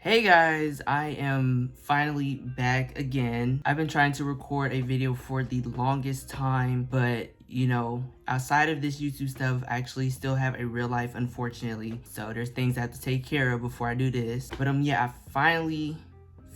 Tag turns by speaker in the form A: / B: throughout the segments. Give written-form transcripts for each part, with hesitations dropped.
A: Hey guys, I am finally back again. I've been trying to record a video for the longest time, but outside of this YouTube stuff, I actually still have a real life, unfortunately. So there's things I have to take care of before I do this. But yeah, I finally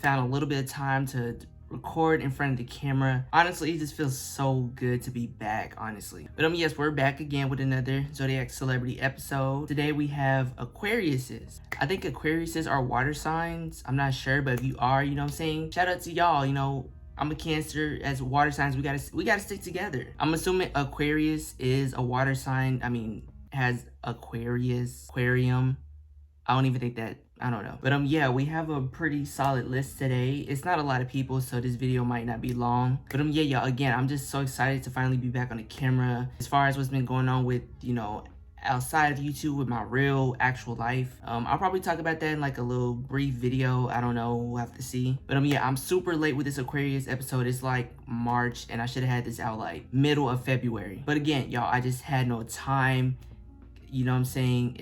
A: found a little bit of time to record in front of the camera. Honestly, it just feels so good to be back, honestly. But yes, we're back again with another Zodiac celebrity episode. Today we have Aquariuses. I think Aquariuses are water signs. I'm not sure, but if you are, you know what I'm saying, shout out to y'all. I'm a Cancer. As water signs, we gotta stick together. I'm assuming Aquarius is a water sign. Has aquarium. I don't even think that, I don't know. But yeah, we have a pretty solid list today. It's not a lot of people, so this video might not be long. But yeah, y'all, again, I'm just so excited to finally be back on the camera. As far as what's been going on with, outside of YouTube with my real actual life. I'll probably talk about that in like a little brief video. I don't know, we'll have to see. But yeah, I'm super late with this Aquarius episode. It's like March and I should have had this out like middle of February. But again, y'all, I just had no time. You know what I'm saying?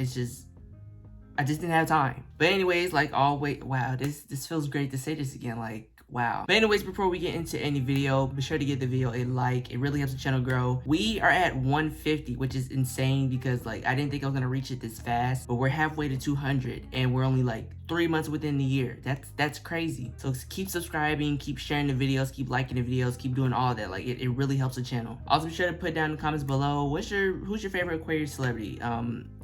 A: I just didn't have time. But anyways, like always, wow, this feels great to say this again, like, wow. But anyways, before we get into any video, be sure to give the video a like. It really helps the channel grow. We are at 150, which is insane because like I didn't think I was gonna reach it this fast, but we're halfway to 200 and we're only like 3 months within the year. That's crazy. So keep subscribing, keep sharing the videos, keep liking the videos, keep doing all that. Like it really helps the channel. Also be sure to put down in the comments below who's your favorite Aquarius celebrity.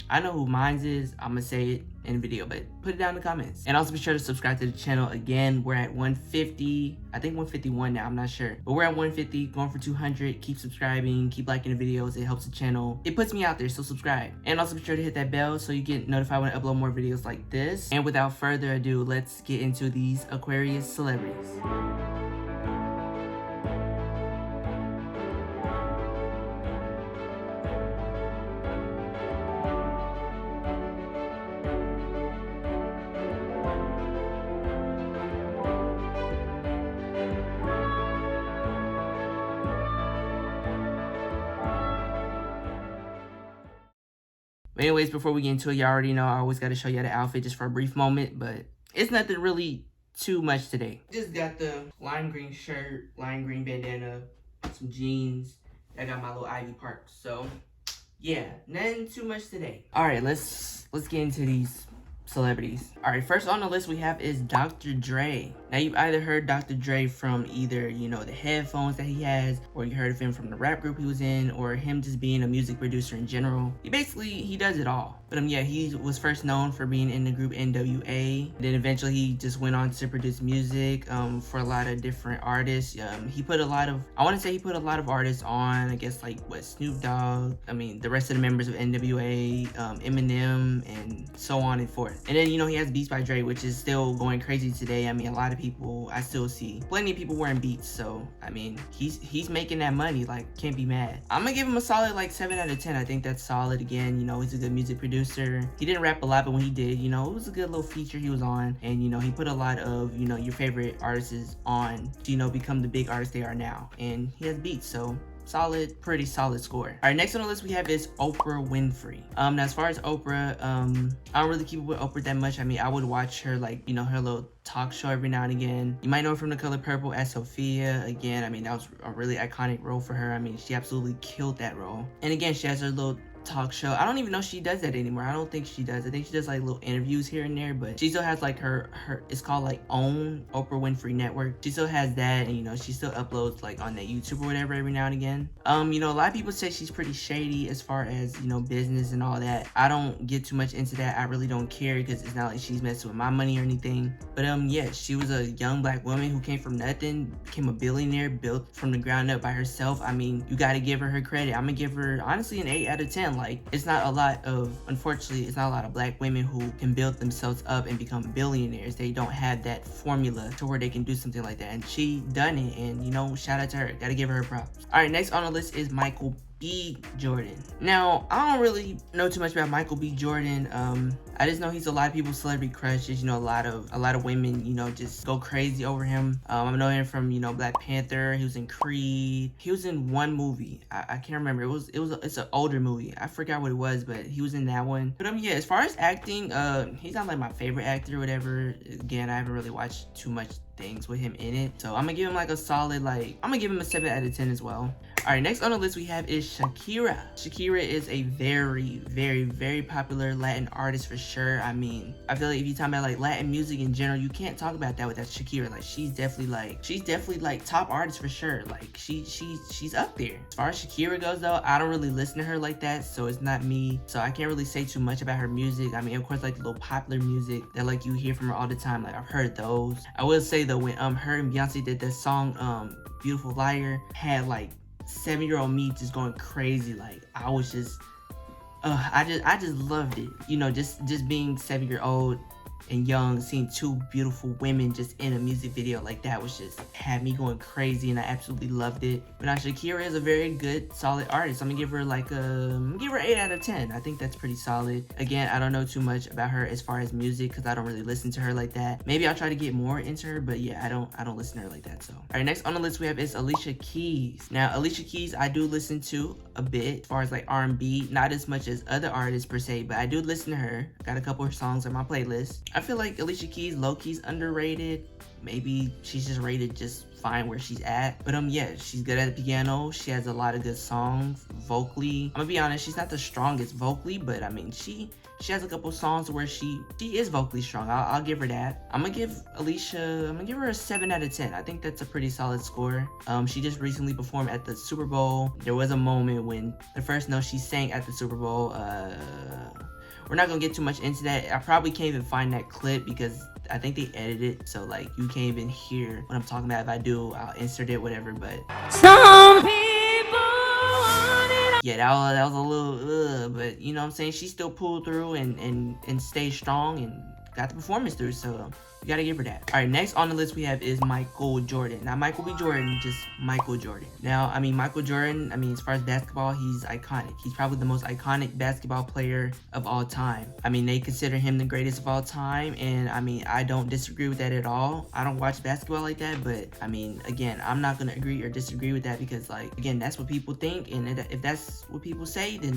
A: I know who mine is. I'm gonna say it in the video, but put it down in the comments. And also be sure to subscribe to the channel. Again, we're at 150, I think 151 now, I'm not sure, but we're at 150, going for 200. Keep subscribing, keep liking the videos. It helps the channel. It puts me out there, so subscribe. And also be sure to hit that bell so you get notified when I upload more videos like this. And without further ado, let's get into these Aquarius celebrities. But anyways, before we get into it, y'all already know I always got to show y'all the outfit just for a brief moment, but it's nothing really too much today. Just got the lime green shirt, lime green bandana, some jeans. I got my little Ivy Park. So yeah, nothing too much today. All right, let's get into these celebrities. All right, first on the list we have is Dr. Dre. Now you've either heard Dr. Dre from either, the headphones that he has, or you heard of him from the rap group he was in, or him just being a music producer in general. He does it all. But yeah, he was first known for being in the group NWA. Then eventually he just went on to produce music for a lot of different artists. He put a lot of artists on, I guess like Snoop Dogg, the rest of the members of NWA, Eminem, and so on and forth. And then he has Beats by Dre, which is still going crazy today. A lot of people, I still see plenty of people wearing Beats, so he's making that money, like can't be mad. I'm gonna give him a solid like 7 out of 10. I think that's solid. Again, he's a good music producer. He didn't rap a lot, but when he did, it was a good little feature he was on, and he put a lot of your favorite artists on to become the big artists they are now, and he has beats, so solid, pretty solid score. All right, next on the list we have is Oprah Winfrey. Now as far as Oprah, I don't really keep up with Oprah that much. I would watch her like, her little talk show every now and again. You might know her from The Color Purple as Sophia. Again, that was a really iconic role for her. She absolutely killed that role. And again, she has her little talk show. I don't even know if she does that anymore. I don't think she does. I think she does like little interviews here and there, but she still has like her it's called like OWN, Oprah Winfrey Network. She still has that, and she still uploads like on that YouTube or whatever every now and again. A lot of people say she's pretty shady as far as business and all that. I don't get too much into that. I really don't care because it's not like she's messing with my money or anything. But yeah, she was a young black woman who came from nothing, became a billionaire, built from the ground up by herself. You got to give her credit. I'm gonna give her honestly an 8 out of 10. Like, unfortunately, it's not a lot of black women who can build themselves up and become billionaires. They don't have that formula to where they can do something like that. And she done it, and shout out to her. Gotta give her props. All right, next on the list is Michael B. Jordan. Now, I don't really know too much about Michael B. Jordan. I just know he's a lot of people's celebrity crushes. You know, a lot of women, you know, just go crazy over him. I know him from, you know, Black Panther. He was in Creed. He was in one movie. I can't remember. It's an older movie. I forgot what it was, but he was in that one. But yeah, as far as acting, he's not like my favorite actor or whatever. Again, I haven't really watched too much things with him in it, so I'm gonna give him like a solid, like, I'm gonna give him a 7 out of 10 as well. All right, next on the list we have is Shakira. Shakira is a very, very, very popular Latin artist for sure. I mean, I feel like if you're talking about like Latin music in general, you can't talk about that without Shakira. Like, she's definitely like top artist for sure. Like, she's up there. As far as Shakira goes though, I don't really listen to her like that, so it's not me. So I can't really say too much about her music. I mean, of course, like the little popular music that like you hear from her all the time, like I've heard those. I will say though, when her and Beyonce did that song Beautiful Liar, had like 7-year-old me just going crazy. Like, I was just I just loved it, you know, just being 7-year-old and young, seeing two beautiful women just in a music video like that was just had me going crazy, and I absolutely loved it. But now Shakira is a very good, solid artist. I'm gonna give her like a 8 out of 10. I think that's pretty solid. Again, I don't know too much about her as far as music because I don't really listen to her like that. Maybe I'll try to get more into her, but yeah, I don't listen to her like that. So, all right, next on the list we have is Alicia Keys. Now, Alicia Keys, I do listen to a bit as far as like R&B, not as much as other artists per se, but I do listen to her. Got a couple of songs on my playlist. I feel like Alicia Keys low-key's underrated. Maybe she's just rated just fine where she's at. But yeah, she's good at the piano. She has a lot of good songs vocally. I'm gonna be honest, she's not the strongest vocally, but I mean, she has a couple songs where she is vocally strong. I'll give her that. I'm gonna give her a 7 out of 10. I think that's a pretty solid score. She just recently performed at the Super Bowl. There was a moment when the first note she sang at the Super Bowl, we're not gonna get too much into that. I probably can't even find that clip because I think they edited it, so like you can't even hear what I'm talking about. If I do, I'll insert it, whatever. But some people want it. Yeah, that was a little but you know what I'm saying, she still pulled through and stayed strong and got the performance through, so you gotta give her that. All right, next on the list we have is Michael Jordan. Not Michael B. Jordan, just Michael Jordan. Now, I mean, Michael Jordan, I mean, as far as basketball, he's iconic. He's probably the most iconic basketball player of all time. I mean, they consider him the greatest of all time, and I mean, I don't disagree with that at all. I don't watch basketball like that, but I mean, again, I'm not gonna agree or disagree with that because, like, again, that's what people think, and if that's what people say, then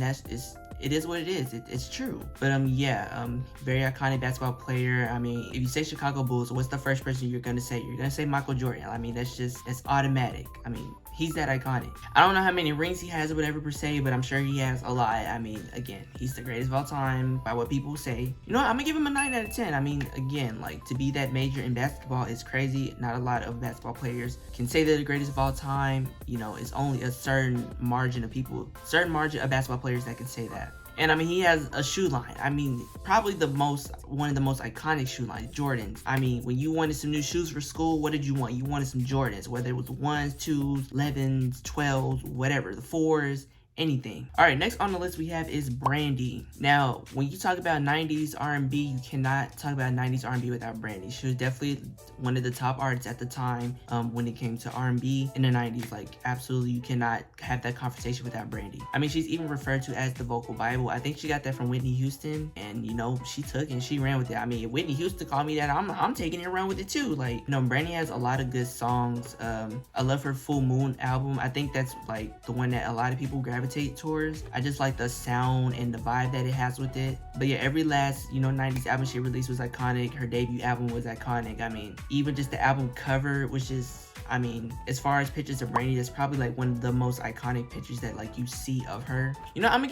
A: it is what it is. It's true. But yeah, very iconic basketball player. I mean, if you say Chicago Bulls, what's the first person you're gonna say? You're gonna say Michael Jordan. I mean, that's automatic. I mean, he's that iconic. I don't know how many rings he has or whatever per se, but I'm sure he has a lot. I mean, again, he's the greatest of all time by what people say. You know what? I'm gonna give him a 9 out of 10. I mean, again, like, to be that major in basketball is crazy. Not a lot of basketball players can say they're the greatest of all time. You know, it's only a certain margin of basketball players that can say that. And I mean, he has a shoe line. I mean, probably one of the most iconic shoe lines, Jordans. I mean, when you wanted some new shoes for school, what did you want? You wanted some Jordans, whether it was the 1s, 2s, 11s, 12s, whatever, the 4s, anything. All right, next on the list we have is Brandy. Now, when you talk about 90s R&B, you cannot talk about 90s R&B without Brandy. She was definitely one of the top artists at the time when it came to R&B in the 90s. Like, absolutely, you cannot have that conversation without Brandy. I mean, she's even referred to as the vocal Bible. I think she got that from Whitney Houston, and you know, she took and she ran with it. I mean, if Whitney Houston called me that, I'm taking it and run with it too. Like, you know, Brandy has a lot of good songs. I love her Full Moon album. I think that's like the one that a lot of people gravitate towards. I just like the sound and the vibe that it has with it. But yeah, every last, you know, 90s album she released was iconic. Her debut album was iconic. I mean, even just the album cover, which is, I mean, as far as pictures of Brandy, that's probably like one of the most iconic pictures that like you see of her. You know, I'm gonna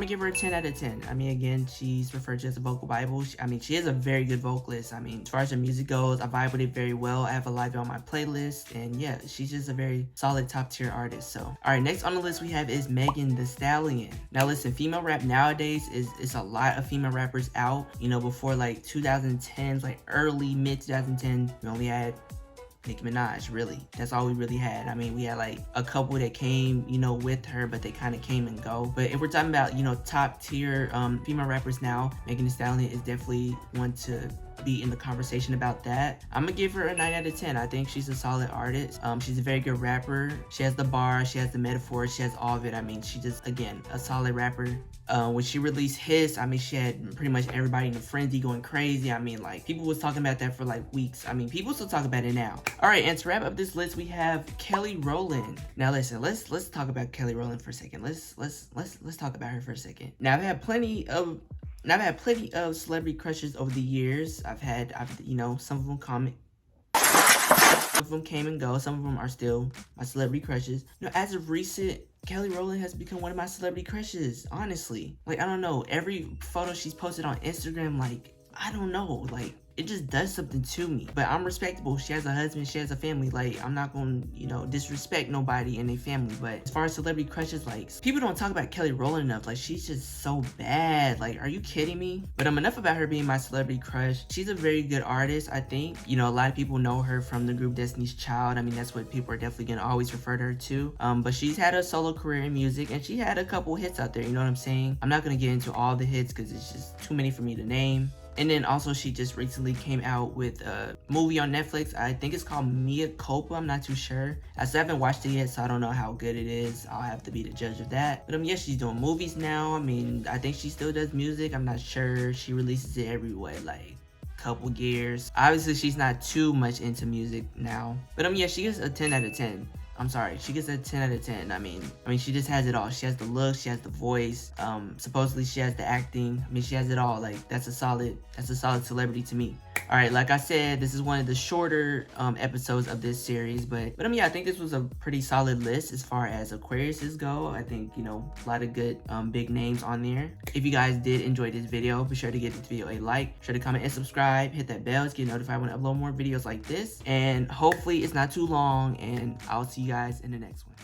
A: give her a 10 out of 10. I mean, again, she's referred to as a vocal Bible. I mean, she is a very good vocalist. I mean, as far as her music goes, I vibe with it very well. I have a live on my playlist, and yeah, she's just a very solid top tier artist. So, all right, next on the list we have is Megan Thee Stallion. Now listen, female rap nowadays is a lot of female rappers out. You know, before like 2010s, like early mid 2010, we only had Nicki Minaj, really. That's all we really had. I mean, we had like a couple that came, you know, with her, but they kind of came and go. But if we're talking about, you know, top tier female rappers now, Megan Thee Stallion is definitely one to be in the conversation about that. I'm gonna give her a 9 out of 10. I think she's a solid artist. She's a very good rapper. She has the bars, she has the metaphors, she has all of it. I mean, she just, again, a solid rapper. When she released Hiss, I mean, she had pretty much everybody in a frenzy going crazy. I mean, like, people was talking about that for like weeks. I mean, people still talk about it now. All right, and to wrap up this list, we have Kelly Rowland. Now listen, let's talk about Kelly Rowland for a second. Let's talk about her for a second. Now I've had plenty of celebrity crushes over the years. I've you know, some of them comment. Some of them came and go. Some of them are still my celebrity crushes. You know, as of recent, Kelly Rowland has become one of my celebrity crushes, honestly. Like, I don't know, every photo she's posted on Instagram, like, I don't know, like, it just does something to me. But I'm respectable. She has a husband, she has a family. Like, I'm not gonna, you know, disrespect nobody and their family. But as far as celebrity crushes, like, people don't talk about Kelly Rowland enough. Like, she's just so bad. Like, are you kidding me? But enough about her being my celebrity crush. She's a very good artist, I think. You know, a lot of people know her from the group Destiny's Child. I mean, that's what people are definitely gonna always refer to her to. But she's had a solo career in music, and she had a couple hits out there, you know what I'm saying? I'm not gonna get into all the hits because it's just too many for me to name. And then also she just recently came out with a movie on Netflix. I think it's called Mea Culpa. I'm not too sure. I still haven't watched it yet, so I don't know how good it is. I'll have to be the judge of that. But yeah, she's doing movies now. I mean, I think she still does music. I'm not sure. She releases it every like couple years. Obviously, she's not too much into music now. But yeah, she gets a 10 out of 10. I'm sorry, she gets a 10 out of 10. I mean, she just has it all. She has the look, she has the voice. Supposedly she has the acting. I mean, she has it all. Like, that's a solid celebrity to me. All right, like I said, this is one of the shorter episodes of this series, but yeah, I think this was a pretty solid list as far as Aquariuses go. I think, you know, a lot of good big names on there. If you guys did enjoy this video, be sure to give this video a like, be sure to comment and subscribe, hit that bell to get notified when I upload more videos like this, and hopefully it's not too long, and I'll see you guys in the next one.